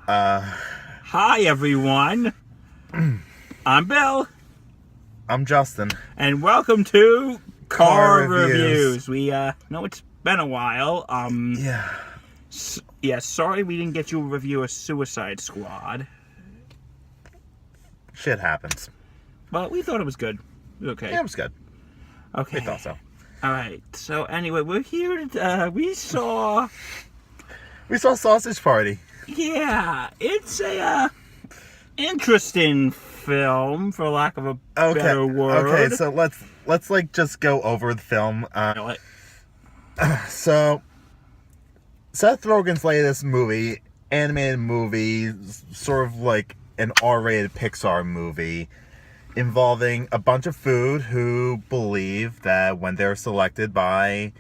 Hi, everyone. I'm Bill. I'm Justin. And welcome to Car Car Reviews. Reviews. We, know it's been a while. Yeah. Sorry we didn't get you a review of Suicide Squad. Shit happens. But we thought it was good. Okay. Yeah, it was good. Okay. We thought so. Alright, so anyway, we're here to, we saw... We saw Sausage Party. Yeah, it's a, interesting film, for lack of a better word. Okay, so let's like just go over the film. So Seth Rogen's latest movie, animated movie, sort of like an R-rated Pixar movie, involving a bunch of food who believe that when they're selected by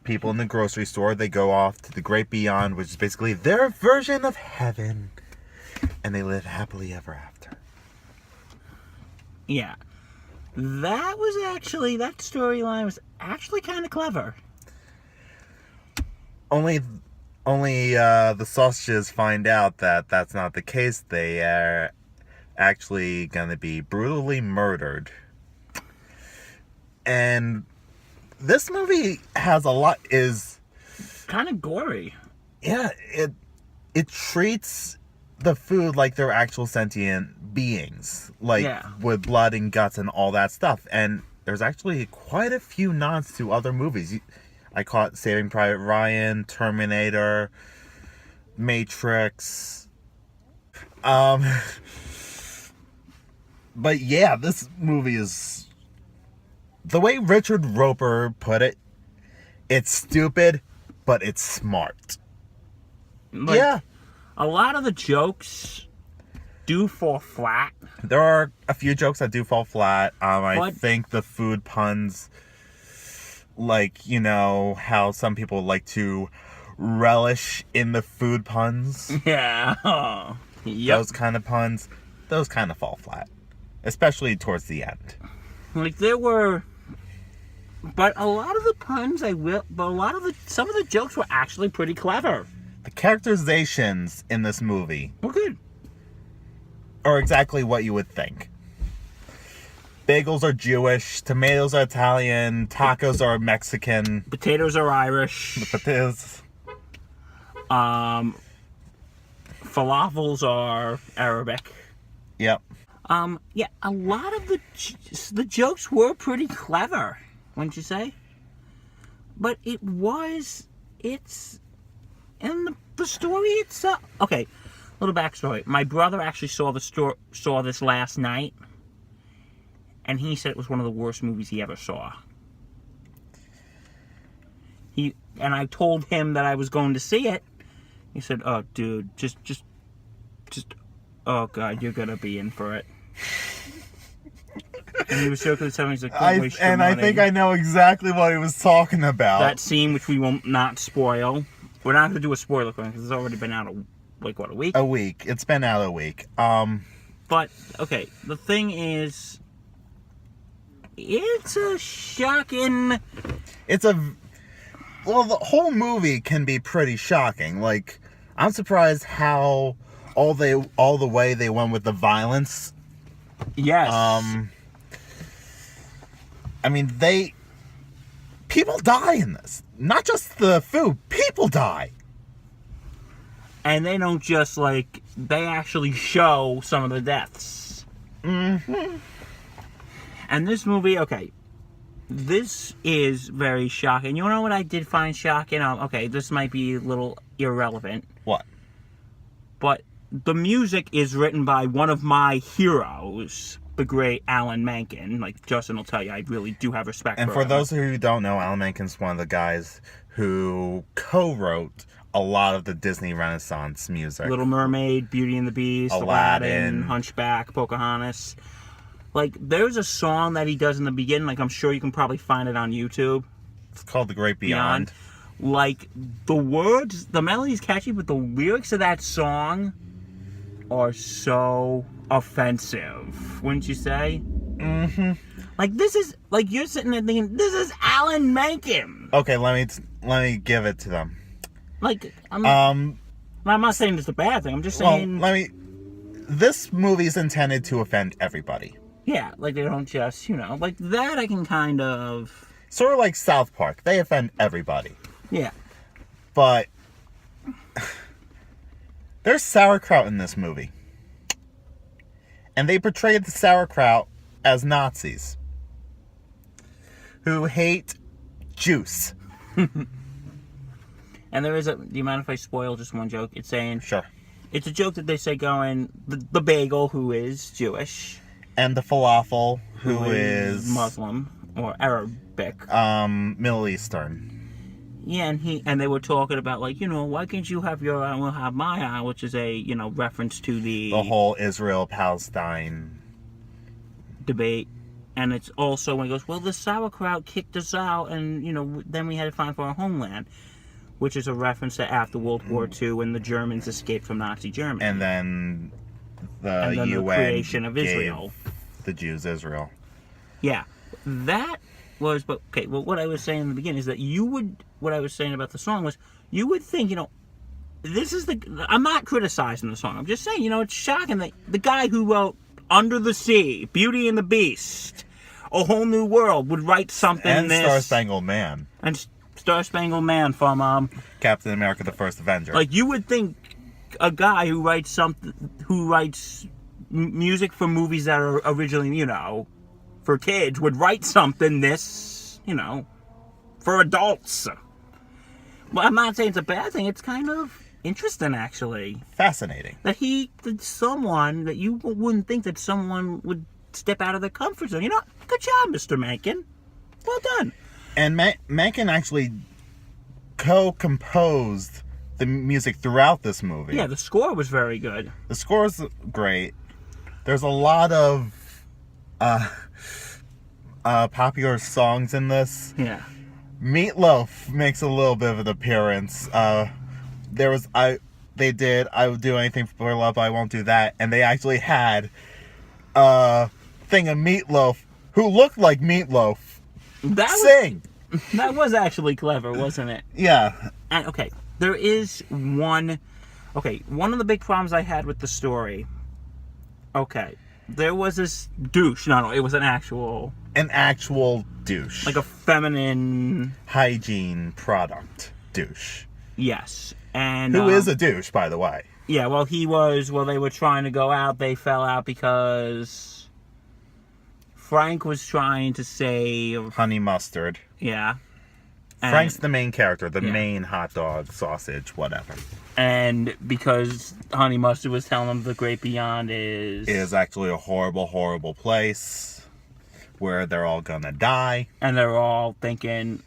people in the grocery store, they go off to the great beyond, which is basically their version of heaven, and they live happily ever after. Yeah. That storyline was actually kind of clever. Only the sausages find out that that's not the case. They are actually gonna be brutally murdered. And this movie has a lot, is kind of gory. Yeah, it treats the food like they're actual sentient beings, like with blood and guts and all that stuff. And there's actually quite a few nods to other movies. I caught Saving Private Ryan, Terminator, Matrix. But yeah, this movie is, the way Richard Roeper put it, it's stupid, but it's smart. A lot of the jokes do fall flat. There are a few jokes that do fall flat. I think the food puns, like, you know, how some people like to relish in the food puns. Yeah. Yep. Those kind of puns, those kind of fall flat. Especially towards the end. Like, there were... But a lot of the puns, some of the jokes were actually pretty clever. The characterizations in this movie were good. Are exactly what you would think. Bagels are Jewish, tomatoes are Italian, tacos are Mexican. Potatoes are Irish. The potatoes. Falafels are Arabic. Yep. Yeah, a lot of the jokes were pretty clever, wouldn't you say? But and the story itself. Okay, little backstory. My brother actually saw this last night, and he said it was one of the worst movies he ever saw. And I told him that I was going to see it. He said, "Oh, dude, just, oh God, you're gonna be in for it." And he was joking, telling me, he's like, "Don't waste your money." I think I know exactly what he was talking about. That scene, which we will not spoil. We're not going to do a spoiler because it's already been out, a week? A week. It's been out a week. But, okay, the thing is, it's a shocking... Well, the whole movie can be pretty shocking. Like, I'm surprised how all the way they went with the violence. Yes. I mean, people die in this. Not just the food. People die. And they don't just, they actually show some of the deaths. Mm-hmm. And this movie, okay, this is very shocking. You know what I did find shocking? Okay, this might be a little irrelevant. What? But the music is written by one of my heroes, the great Alan Menken. Like Justin will tell you, I really do have respect for him. And for those who don't know, Alan Menken's one of the guys who co-wrote a lot of the Disney Renaissance music. Little Mermaid, Beauty and the Beast, Aladdin, Hunchback, Pocahontas. Like, there's a song that he does in the beginning, like, I'm sure you can probably find it on YouTube. It's called The Great Beyond. Like, the words, the melody's catchy, but the lyrics of that song are so offensive, wouldn't you say? Mm-hmm. Like, this is, like, you're sitting there thinking, this is Alan Menken. Okay, let me give it to them. Like, I'm Um, not saying it's a bad thing. I'm just well, saying, this movie's intended to offend everybody. yeah, like they don't just, like that. I can kind of, Sort of like South Park. They offend everybody. yeah. But there's sauerkraut in this movie. And they portrayed the sauerkraut as Nazis who hate juice. And there is do you mind if I spoil just one joke? It's saying, Sure. it's a joke that they say going, the bagel who is Jewish, And the falafel, who is Muslim or Arabic. Middle Eastern. Yeah, and they were talking about, like, why can't you have your eye and we'll have my eye, which is a, reference to the whole Israel-Palestine debate. And it's also when he goes, well, the sauerkraut kicked us out, and, then we had to find for our homeland, which is a reference to after World War II when the Germans escaped from Nazi Germany. And then the UN the creation of gave Israel. The Jews Israel. Yeah, that was, but okay, well, what I was saying in the beginning is that what I was saying about the song was, you would think, this is I'm not criticizing the song, I'm just saying, it's shocking that the guy who wrote Under the Sea, Beauty and the Beast, A Whole New World would write something And Star Spangled Man. And Star Spangled Man from, Captain America, the First Avenger. like, you would think a guy who writes music for movies that are originally, for kids would write something this, for adults. Well, I'm not saying it's a bad thing. It's kind of interesting, actually. Fascinating. That someone that you wouldn't think that someone would step out of their comfort zone. Good job, Mr. Menken. Well done. And Menken actually co-composed the music throughout this movie. Yeah, the score was very good. The score is great. There's a lot of popular songs in this. Yeah. Meatloaf makes a little bit of an appearance. I would do anything for love, but I won't do that. And they actually had a thing of Meatloaf who looked like Meatloaf sing. That was actually clever, wasn't it? Yeah. And okay, there is one of the big problems I had with the story. Okay, there was this douche. No, it was an actual douche. like a feminine hygiene product douche. Yes. And who is a douche, by the way. Yeah, well, they were trying to go out, they fell out because Frank was trying to save Honey Mustard. Yeah. Frank's the main character, the main hot dog, sausage, whatever. And because Honey Mustard was telling them the Great Beyond is actually a horrible, horrible place where they're all gonna die. And they're all thinking,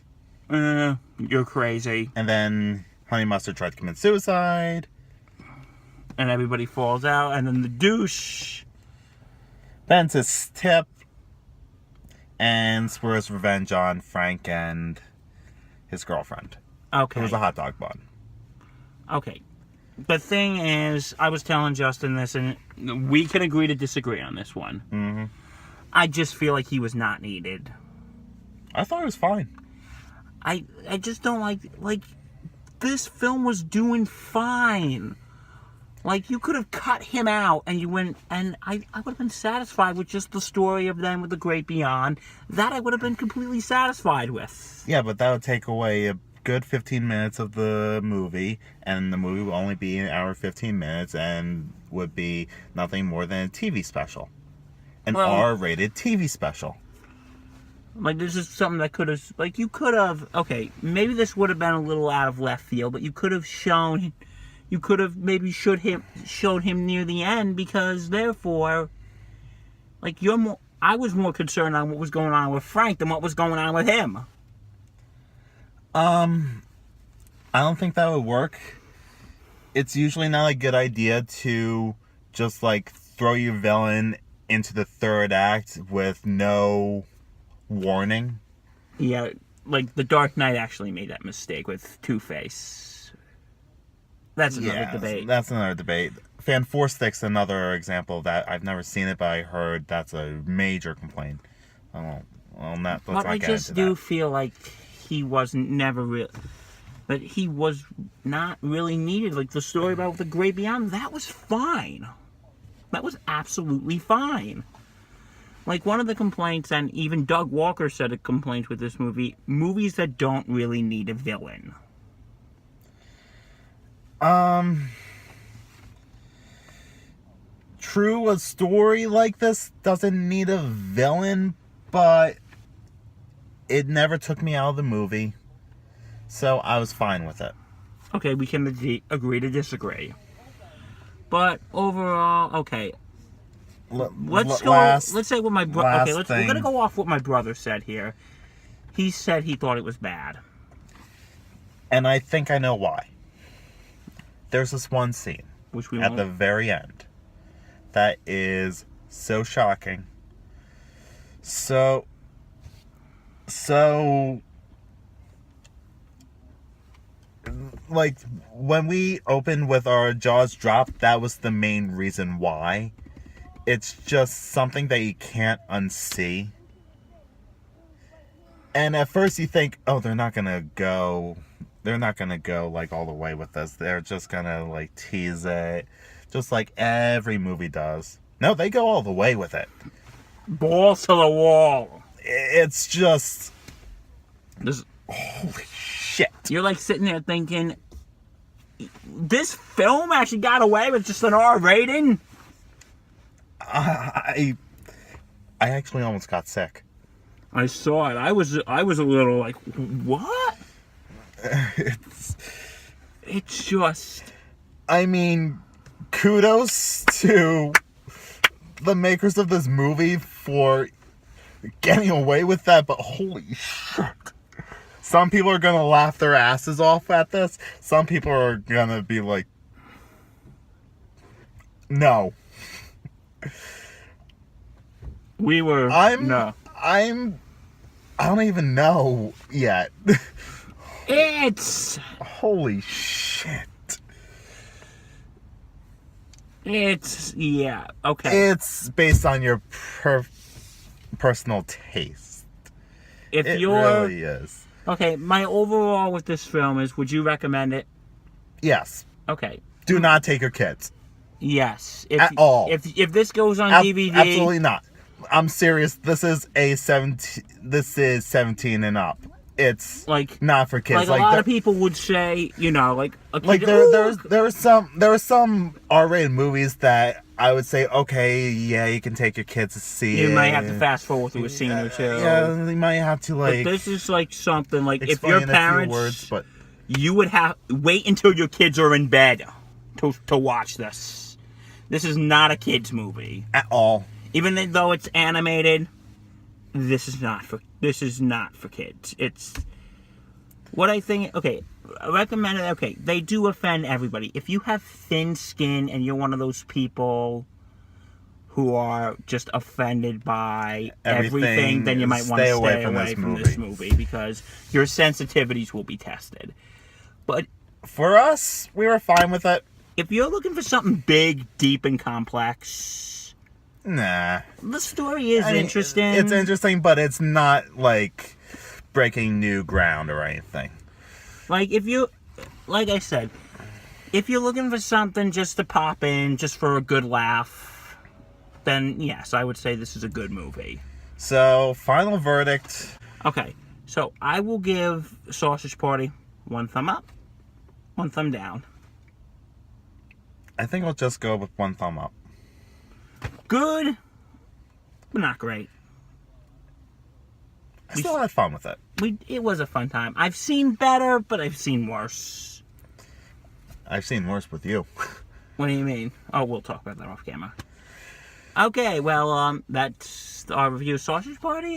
you're crazy. And then Honey Mustard tried to commit suicide. And everybody falls out. And then the douche bends his tip and swears revenge on Frank and his girlfriend. Okay. It was a hot dog bun. Okay. The thing is, I was telling Justin this, and we can agree to disagree on this one. Mm-hmm. I just feel like he was not needed. I thought it was fine. I just don't like this film was doing fine. Like, you could have cut him out and you went, and I would have been satisfied with just the story of them with the Great Beyond. That I would have been completely satisfied with. Yeah, but that would take away a good 15 minutes of the movie, and the movie would only be an hour 15 minutes and would be nothing more than a TV special. An R-rated TV special. Like, this is something that could have, like, you could have, okay, maybe this would have been a little out of left field, but you could have maybe showed him near the end, because therefore, like, I was more concerned on what was going on with Frank than what was going on with him. I don't think that would work. It's usually not a good idea to just, like, throw your villain into the third act with no warning. Yeah, like, The Dark Knight actually made that mistake with Two-Face. That's another debate. That's another debate. Fan Four Stick's another example of that. I've never seen it, but I heard that's a major complaint. Let's not get into that. I just do feel like he wasn't never real. that he was not really needed. Like the story about the Great Beyond, that was fine. That was absolutely fine. Like one of the complaints, and even Doug Walker said a complaint with this movie, movies that don't really need a villain. True, a story like this doesn't need a villain, but it never took me out of the movie, so I was fine with it. Okay, we can agree to disagree. But overall, okay. Let's say what my brother. Okay, we're gonna go off what my brother said here. He said he thought it was bad, and I think I know why. There's this one scene which we at the very end that is so shocking. So like when we opened with our jaws dropped, that was the main reason why. It's just something that you can't unsee. And at first you think, oh, they're not gonna go like all the way with this. They're just gonna like tease it, just like every movie does. No, they go all the way with it. Balls to the wall. It's just This, holy shit. you're like sitting there thinking, this film actually got away with just an R rating? I actually almost got sick. I saw it. I was a little like, what? It's just... I mean, kudos to the makers of this movie for getting away with that, but holy shit. Some people are gonna laugh their asses off at this. Some people are gonna be like, no. I don't even know yet. It's... Holy shit. It's... Yeah, okay. It's based on your personal taste. If It you're... really is. Okay, my overall with this film is, would you recommend it? Yes. Okay. Do not take your kids. Yes. At all. If this goes on DVD... Absolutely not. I'm serious. This is 17 and up. It's like not for kids. Like a lot of people would say, you know, like a kid, like there are some R-rated movies that I would say, okay, yeah, you can take your kids to see. You might have to fast forward through a scene or two. Yeah, you might have to like. But this is like something like if explain your parents, a few words, but you would have wait until your kids are in bed to watch this. This is not a kids movie at all. Even though it's animated, this is not for kids. It's what I think. Okay, I recommend it. Okay, they do offend everybody. If you have thin skin and you're one of those people who are just offended by everything, then you might want to stay away from this movie because your sensitivities will be tested. But for us, we were fine with it. If you're looking for something big, deep, and complex, nah. The story is interesting. It's interesting, but it's not like breaking new ground or anything. Like I said, if you're looking for something just to pop in, just for a good laugh, then yes, I would say this is a good movie. So, final verdict. Okay, so I will give Sausage Party 1 thumb up, 1 thumb down. I think I'll just go with 1 thumb up. Good, but not great. I still had fun with it. It was a fun time. I've seen better, but I've seen worse. I've seen worse with you. What do you mean? Oh, we'll talk about that off camera. Okay, well, that's our review of Sausage Party.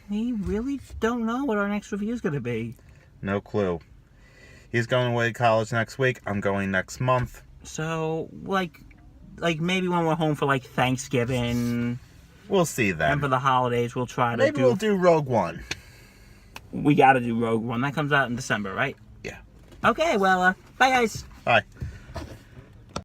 We really don't know what our next review is going to be. No clue. He's going away to college next week. I'm going next month. So, like maybe when we're home for, like, Thanksgiving. We'll see then. And for the holidays, we'll try to Maybe we'll do Rogue One. We got to do Rogue One. That comes out in December, right? Yeah. Okay, well, bye, guys. Bye.